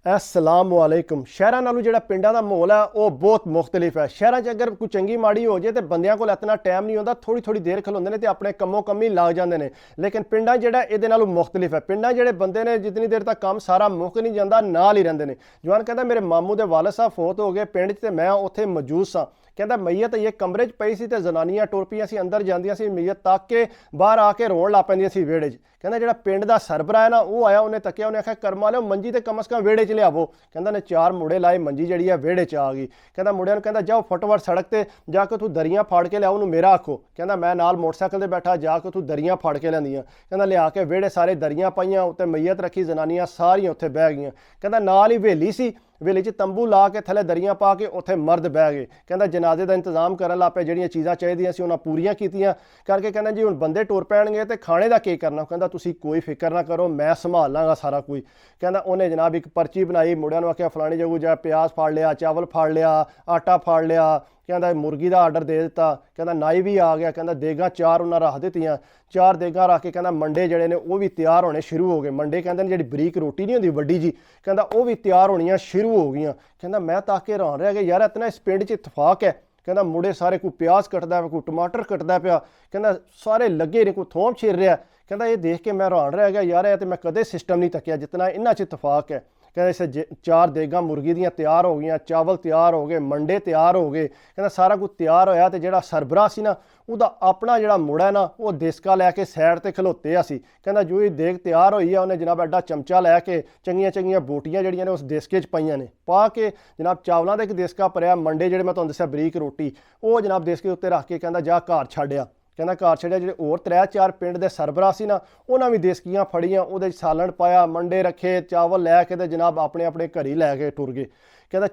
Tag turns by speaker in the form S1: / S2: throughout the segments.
S1: अस्सलाम वालेकुम। शहरां नालों जिहड़ा पिंडां दा माहौल है वो बहुत मुख्तलिफ है। शहरां च अगर कोई चंगी माड़ी हो जाए तो बंदियां कोल इतना टाइम नहीं होंदा, थोड़ी थोड़ी देर खलोंदे ने ते अपने कम्मों कम्मी लग जांदे ने। लेकिन पिंडां जिहड़ा इहदे नालों मुख्तलिफ है। पिंडां जिहड़े बंदे ने जितनी देर तक काम सारा मुक नहीं जांदा नाल ही रहिंदे ने। जवान कहंदा मेरे मामू दे वालिद साहब फौत हो गए पिंड च ते मैं उत्थे मौजूद सां। कहता मैयत ये कमरे च पई सी ते जनानियां टुर पईयां सी अंदर जांदियां सी मैयत तक के बाहर आके रोण लग पैंदियां सी वेड़े च। कहता जिहड़ा पिंड दा सरबरा है ना वो आया, उन्हें तकिया, उन्हें आख्या कर्म वाले मंजी ते कम अज कम वेड़े च लियावो। कहता ने 4 मुड़े लाए, मंजी जिहड़ी है वेड़े च आ गई। कहता मुड़िया नूं कहंदा जाओ फटोफट सड़क ते जाके तू दरियां फाड़ के लियाओ, उन्होंने मेरा आखो। कहता मैं नाल मोटरसाइकिल ते बैठा, जाके तू दरियां फाड़ के लियांदियां। कहता लिया के वेड़े सारे दरियां पाईयां, उत्ते मैयत रखी, जनानियां सारियां उत्थे बह गईयां। कहता नाल ही वेली सी, वेले च तंबू ला के थले दरियां पा के उत्थे मर्द बह गए। कहता जनाजे का इंतजाम करन लग पे, जिहड़ियां चीज़ां चाहिदियां सी उन्हां पूरियां कीतियां करके। कहना जी हुण बंदे टुर पैणगे ते खाने का की करना। कहता तुसीं कोई फिक्र ना करो, मैं संभाल लांगा सारा कुछ। कहता उन्हें जनाब एक पर्ची बनाई, मुंडियां नूं आख्या फलानी जगह जा प्याज फाड़ लिया, चावल फाड़ लिया, आटा फाड़ लिया। कहता मुर्गी का आर्डर दे दिता। कहता नाई भी आ गया। कहता देगां 4 उन्हें रख दित्तियां, 4 देगां रख के कहता मंडे जिहड़े ने वो भी तैयार होने शुरू हो गए। मंडे कहते हैं जिहड़ी बरीक रोटी नहीं होंदी वड्डी जी, कहता वो भी तैयार होनियां शुरू हो गई। कहता मैं ताके हैरान रह गया, यार इतना इस पिंड च इतफाक है। कहता मुड़े सारे कोई प्याज कटदा पिया, कोई टमाटर कटदा पिया, कहता सारे लगे ने, कोई थोम छिर रहा। कहता ये देख के मैं हैरान रह गया, यार ये तो मैं कदे सिस्टम नहीं तकिया जितना इन्हां च इतफाक है। कहते इसे 4 देगां मुर्गी दियां तैयार हो गई, चावल तैयार हो गए, मंडे तैयार हो गए। कहता सारा कुछ तैयार होया तो जिहड़ा सरबराह सी ना उहदा अपना जिहड़ा मुड़ा है ना वो देसका लैके सैड ते खलोते आ सी। कहता जो ही देग तैयार होई है उन्हें जनाब एडा चमचा लैके चंगियां चंगियां बोटियां जिहड़ियां ने उस देसके च पाईयां ने, पा के जनाब चावलों का एक देसका भरिया, मंडे जिहड़े मैं तुहानूं दस्सिया बरीक रोटी वो जनाब देसके उत्ते रख के कहता जा घर छड्डिया। कहना घर छड्डिया, जिहड़े होर 3-4 पिंड दे सरबराह सी ना उन्हां भी देसकियां फड़ियां, उहदे सालन पाया, मंडे रखे, चावल लैके ते जनाब अपने अपने घर ही लैके टुर गए। कहता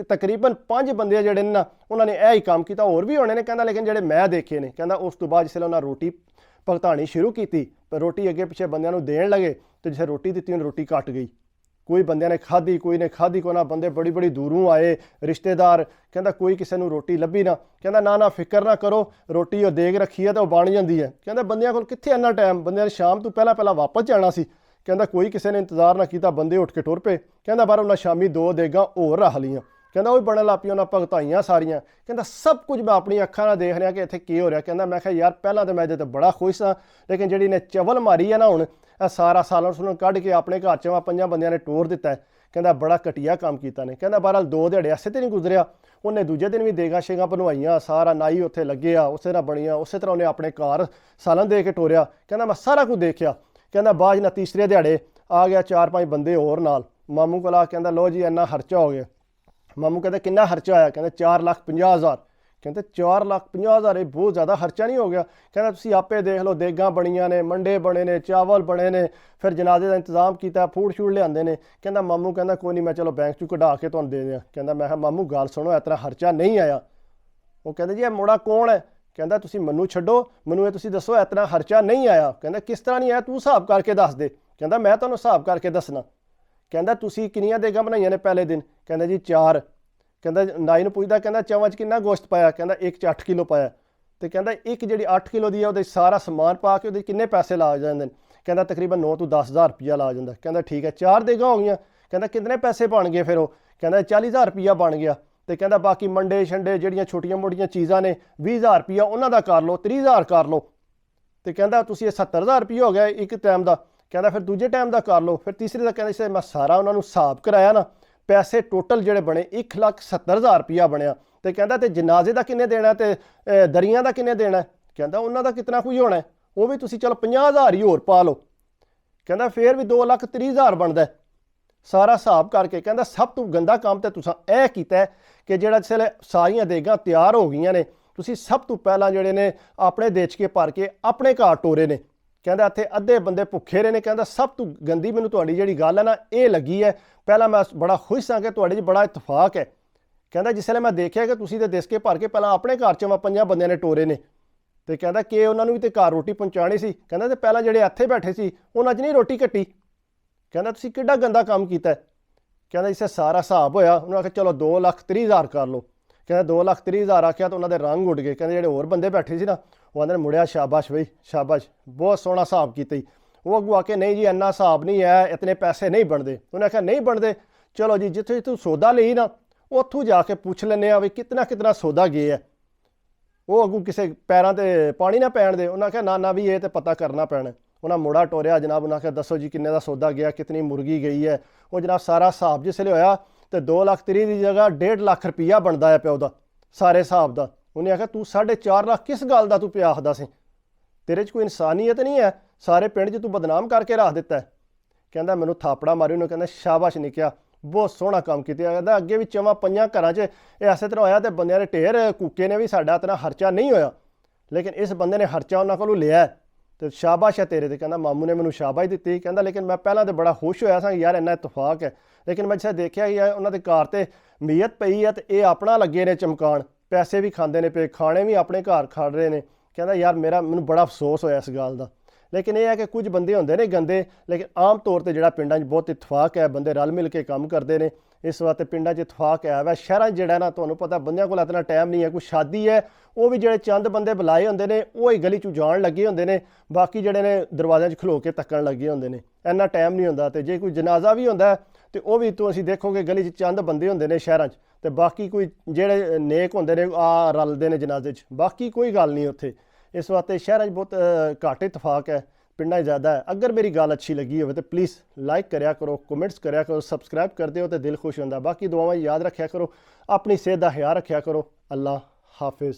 S1: तकरीबन 5 बंदे जिहड़े ने ना उन्होंने यह ही काम किया, होर भी होने ने। कहता लेकिन जिहड़े मैं देखे ने, कहता उस तो बाद जिसले उन्हें रोटी भगतानी शुरू की, रोटी अगे पिछे बंदियां नूं देण लगे तो जिसे रोटी दी उन्हें रोटी घट गई। कोई बंदे ने खाधी, कोई ने खाधी को ना, बंदे बड़ी बड़ी दूरों आए रिश्तेदार। कहता कोई किसी को रोटी लभी ना। कहता ना ना फिक्र ना करो, रोटी वो देग रखी है तो बन जाती है। कहता बंदियां कोल कित्थे इन्ना टाइम, बंदे ने शाम तो पहला वापस जाना सी। कहता कोई किसी ने इंतजार ना किया, बंदे उठ के टुर पे। कहता बाहर उन्हें शामी 2 देगां होर रख लियां। कहता वो भी बनन लग पई, उन्हें भगताइयां सारियां। कहता सब कुछ मैं अपनी अखां नाल देख रहा कि इत्थे की हो रहा। कहता मैं कहा यार पहला तो मैं इहदे ते बड़ा खुश हाँ, लेकिन जिहड़ी ने चवल मारी है ना हुण सारा सालन सुलन कढ़ के अपने घर च 5 बंदियां ने टोर दिता है। कहता बड़ा घटिया काम किया ने। कहता बहरहाल 2 दिहाड़े ऐसे तो नहीं गुजरिया, उन्हें दूजे दिन भी देगां शेगां बनवाइयां, सारा नाई उत्थे लगे आ, उस तरह बनिया, उस तरह उन्हें अपने घर सालन दे के टोरिया। कहता मैं सारा कुछ देखिया। कहता बाद ना तीसरे दिहाड़े आ गया 4-5 बंदे होर नाल, मामू कोल आ कहता लो जी इन्ना खर्चा हो गया। मामू कहते किन्ना खर्चा आया? कहते 4,50,000। कहते 4,50,000 ये बहुत ज़्यादा खर्चा नहीं हो गया? कहना तुसीं आपे देख लो, देगां बनियां ने, मंडे बने ने, चावल बने ने, फिर जनाजे का इंतजाम किया, फूड शूड लियाते ने। कहता मामू कहता कोई नहीं मैं चलो बैंक चों कढा के तुहानूं दे दियां। कहता मैं मामू गल सुनो इतना खर्चा नहीं आया। वो कहते जी मुड़ा कौन है? कहता तुसीं मैनूं छड्डो, मैनूं ये तुसीं दसो इतना खर्चा नहीं आया। कहता किस तरह नहीं आया, तू हिसाब करके दस दे। कहता मैं तुहानूं हिसाब करके दसना। कहता तुसीं किन्नियां देगां बनाईयां ने पहले दिन? कहता जी 4। कहता नाई नूं पुछदा कहता चवां च किन्ना गोश्त पाया? कहता 1 च 8 किलो पाया। तो कहता एक जी 8 किलो की है वो सारा समान पा के वो किन्ने पैसे ला जाते हैं? कहता तकरीबन 9 तो 10,000 रुपया ला जाता। कहता ठीक है 4 देगां हो गई। कहता कितने पैसे बन गए फिर? वो कहता 40,000 रुपया बन गया। तो कहता बाकी मंडे शंडे जिहड़ियां छोटियां मोटियां चीज़ां ने 20,000 रुपया उन्हां दा कर लो, 30,000 कर लो। तो कहता तुसीं 70,000 रुपया हो गया एक टाइम का। कहता फिर दूजे टाइम का कर लो, फिर तीसरे का। कहता इसे मैं सारा उन्होंने हिसाब कराया ना, पैसे टोटल जिहड़े बने 1,70,000 रुपया बनया। तो कहता तो जनाजे का किन्ने देना, तो दरियां का किन्ने देना? कहता उन्हों का कितना कुछ होना है, वो भी तुसीं चलो 50,000 ही होर पा लो। कहता फिर भी 2,30,000 बनता है सारा हिसाब करके। कहता सब तो गंदा काम तो तुसां यह कीता कि जिहड़ा जिसले सारियां देगां तैयार हो गई ने, तुसीं सब तो पहला जिहड़े ने अपने देचके भर के अपने घर टोरे ने। कहता इत्थे अद्धे बंदे भुखे रहे ने। कहता सब तो गंदी मैनूं तुहाडी जिहड़ी गल है ना ये लगी है। पहला मैं बड़ा खुश हाँ कि तुहाडे च बड़ा इतफाक है। कहता जिसले मैं देखिया कि तुसीं ते देसके भर के पहला अपने घर च 5 बंदियां ने टोरे ने, तो कहता कि उन्होंने भी तो घर रोटी पहुँचानी सी। कहता तो पहला जिहड़े इत्थे बैठे सी उन्हां च नहीं रोटी कट्टी। कहता तुसीं किड्डा गंदा काम कीता है। कहता जिसे सारा हिसाब होया उन्होंने आख्या चलो 2,30,000 कर लो। कहता 2,30,000 आख्या तो उन्होंने रंग उड़ गए। कहते जिहड़े होर बंदे बैठे सी ना वो आंदे मुड़िया शाबाश बई शाबाश, बहुत सोहना हिसाब कीता। वो अगू आके नहीं जी इन्ना हिसाब नहीं है, इतने पैसे नहीं बनते। उन्हें आख्या नहीं बनते, ਚਲੋ ਜੀ ਜਿੱਥੇ ਤੂੰ ਸੌਦਾ ਲਈ ਨਾ ਉੱਥੋਂ ਜਾ ਕੇ ਪੁੱਛ ਲੈਂਦੇ ਆ ਵੀ ਕਿਤਨਾ ਸੌਦਾ ਗਏ ਹੈ। ਉਹ ਅੱਗੋਂ ਕਿਸੇ ਪੈਰਾਂ ਤੇ ਪਾਣੀ ਨਾ ਪੈਣ ਦੇ। ਉਹਨਾਂ ਕਿਹਾ ਨਾ ਵੀ ਇਹ ਤੇ ਪਤਾ ਕਰਨਾ ਪੈਣਾ। ਉਹਨਾਂ ਮੋੜਾ ਟੋਰਿਆ ਜਨਾਬ, ਉਹਨਾਂ ਕਿਹਾ ਦੱਸੋ ਜੀ ਕਿੰਨੇ ਦਾ ਸੌਦਾ ਗਿਆ, ਕਿਤਨੀ ਮੁਰਗੀ ਗਈ ਹੈ। ਉਹ ਜਨਾਬ ਸਾਰਾ ਹਿਸਾਬ ਜਿਸਲੇ ਹੋਇਆ ਤੇ 2,30,000 ਦੀ ਜਗ੍ਹਾ 1.5 ਲੱਖ ਰੁਪਈਆ ਬਣਦਾ ਹੈ ਪਿਆ ਉਹਦਾ ਸਾਰੇ ਹਿਸਾਬ ਦਾ। ਉਹਨੇ ਆਖਿਆ ਤੂੰ 4.5 ਲੱਖ ਕਿਸ ਗੱਲ ਦਾ ਤੂੰ ਪਿਆ ਆਖਦਾ ਸੀ, ਤੇਰੇ 'ਚ ਕੋਈ ਇਨਸਾਨੀਅਤ ਨਹੀਂ ਹੈ, ਸਾਰੇ ਪਿੰਡ 'ਚ ਤੂੰ ਬਦਨਾਮ ਕਰਕੇ ਰੱਖ ਦਿੱਤਾ। ਕਹਿੰਦਾ ਮੈਨੂੰ ਥਾਪੜਾ ਮਾਰੀ। ਉਹਨੂੰ ਕਹਿੰਦਾ ਸ਼ਾਬਾਸ਼ ਨਿਕਿਆ, ਬਹੁਤ ਸੋਹਣਾ ਕੰਮ ਕੀਤਾ। ਕਹਿੰਦਾ ਅੱਗੇ ਵੀ 4-5 ਘਰਾਂ 'ਚ ਇਸੇ ਤਰ੍ਹਾਂ ਹੋਇਆ ਤੇ ਬੰਦਿਆਂ ਦੇ ਢੇਰ ਕੂਕੇ ਨੇ ਵੀ ਸਾਡਾ ਇਤਨਾ ਖਰਚਾ ਨਹੀਂ ਹੋਇਆ, ਲੇਕਿਨ ਇਸ ਬੰਦੇ ਨੇ ਖਰਚਾ ਉਹਨਾਂ ਕੋਲੋਂ ਲਿਆ ਤੇ ਸ਼ਾਬਾਸ਼ ਹੈ ਤੇਰੇ ਤੇ। ਕਹਿੰਦਾ ਮਾਮੂ ਨੇ ਮੈਨੂੰ ਸ਼ਾਬਾਸ਼ ਦਿੱਤੀ। ਕਹਿੰਦਾ ਲੇਕਿਨ ਮੈਂ ਪਹਿਲਾਂ ਤਾਂ ਬੜਾ ਖੁਸ਼ ਹੋਇਆ ਸਾਂ ਯਾਰ ਇੰਨਾ ਇਤਫਾਕ ਹੈ, ਲੇਕਿਨ ਮੈਂ ਜਿਵੇਂ ਦੇਖਿਆ ਕਿ ਉਹਨਾਂ ਦੇ ਘਰ ਤੇ ਮੀਅਤ ਪਈ ਹੈ ਤੇ ਇਹ ਆਪਣਾ ਲੱਗੇ ਨੇ ਚਮਕਾਣ, ਪੈਸੇ ਵੀ ਖਾਂਦੇ ਨੇ ਪਏ, ਖਾਣੇ ਵੀ ਆਪਣੇ ਘਰ ਖਾ ਰਹੇ ਨੇ। ਕਹਿੰਦਾ ਯਾਰ ਮੈਨੂੰ ਬੜਾ ਅਫਸੋਸ ਹੋਇਆ ਇਸ ਗੱਲ ਦਾ। ਲੇਕਿਨ ਇਹ ਹੈ ਕਿ ਕੁਝ ਬੰਦੇ ਹੁੰਦੇ ਨੇ ਗੰਦੇ, ਲੇਕਿਨ ਆਮ ਤੌਰ ਤੇ ਜਿਹੜਾ ਪਿੰਡਾਂ 'ਚ ਬਹੁਤ ਇਤਫਾਕ ਹੈ, ਬੰਦੇ ਰਲ ਮਿਲ ਕੇ ਕੰਮ ਕਰਦੇ ਨੇ। ਇਸ ਵਾਸਤੇ ਪਿੰਡਾਂ 'ਚ ਇਤਫਾਕ ਹੈ ਵੈ। ਸ਼ਹਿਰਾਂ 'ਚ ਜਿਹੜਾ ਨਾ ਤੁਹਾਨੂੰ ਪਤਾ ਬੰਦਿਆਂ ਕੋਲ ਇਤਨਾ ਟਾਈਮ ਨਹੀਂ ਹੈ। ਕੋਈ ਸ਼ਾਦੀ ਹੈ ਉਹ ਵੀ ਜਿਹੜੇ ਚੰਦ ਬੰਦੇ ਬੁਲਾਏ ਹੁੰਦੇ ਨੇ ਉਹ ਹੀ ਗਲੀ 'ਚ ਜਾਣ ਲੱਗੇ ਹੁੰਦੇ ਨੇ, ਬਾਕੀ ਜਿਹੜੇ ਨੇ ਦਰਵਾਜ਼ਿਆਂ 'ਚ ਖਲੋ ਕੇ ਤੱਕਣ ਲੱਗੇ ਹੁੰਦੇ ਨੇ, ਇੰਨਾ ਟਾਈਮ ਨਹੀਂ ਹੁੰਦਾ। ਤੇ ਜੇ ਕੋਈ ਜਨਾਜ਼ਾ ਵੀ ਹੁੰਦਾ ਤੇ ਉਹ ਵੀ ਤੁਸੀਂ ਦੇਖੋਗੇ ਗਲੀ 'ਚ ਚੰਦ ਬੰਦੇ ਹੁੰਦੇ ਨੇ ਸ਼ਹਿਰਾਂ 'ਚ, ਤੇ ਬਾਕੀ ਕੋਈ ਜਿਹੜੇ ਨੇਕ ਹੁੰਦੇ ਨੇ ਆ ਰਲਦੇ ਨੇ ਜਨਾਜ਼ੇ 'ਚ, ਬਾਕੀ ਕੋਈ ਗੱਲ ਨਹੀਂ ਉੱਥੇ। ਇਸ ਵਾਸਤੇ ਸ਼ਹਿਰਾਂ 'ਚ ਬਹੁਤ ਘੱਟ ਇਤਫਾਕ ਹੈ, ਪਿੰਡਾਂ 'ਚ ਜ਼ਿਆਦਾ ਹੈ। ਅਗਰ ਮੇਰੀ ਗੱਲ ਅੱਛੀ ਲੱਗੀ ਹੋਵੇ ਤਾਂ ਪਲੀਜ਼ ਲਾਈਕ ਕਰਿਆ ਕਰੋ, ਕਮੈਂਟਸ ਕਰਿਆ ਕਰੋ, ਸਬਸਕ੍ਰਾਈਬ ਕਰਦੇ ਹੋ ਤਾਂ ਦਿਲ ਖੁਸ਼ ਹੁੰਦਾ। ਬਾਕੀ ਦੁਆਵਾਂ ਯਾਦ ਰੱਖਿਆ ਕਰੋ, ਆਪਣੀ ਸਿਹਤ ਦਾ ਖਿਆਲ ਰੱਖਿਆ ਕਰੋ। ਅੱਲਾ ਹਾਫਿਜ਼।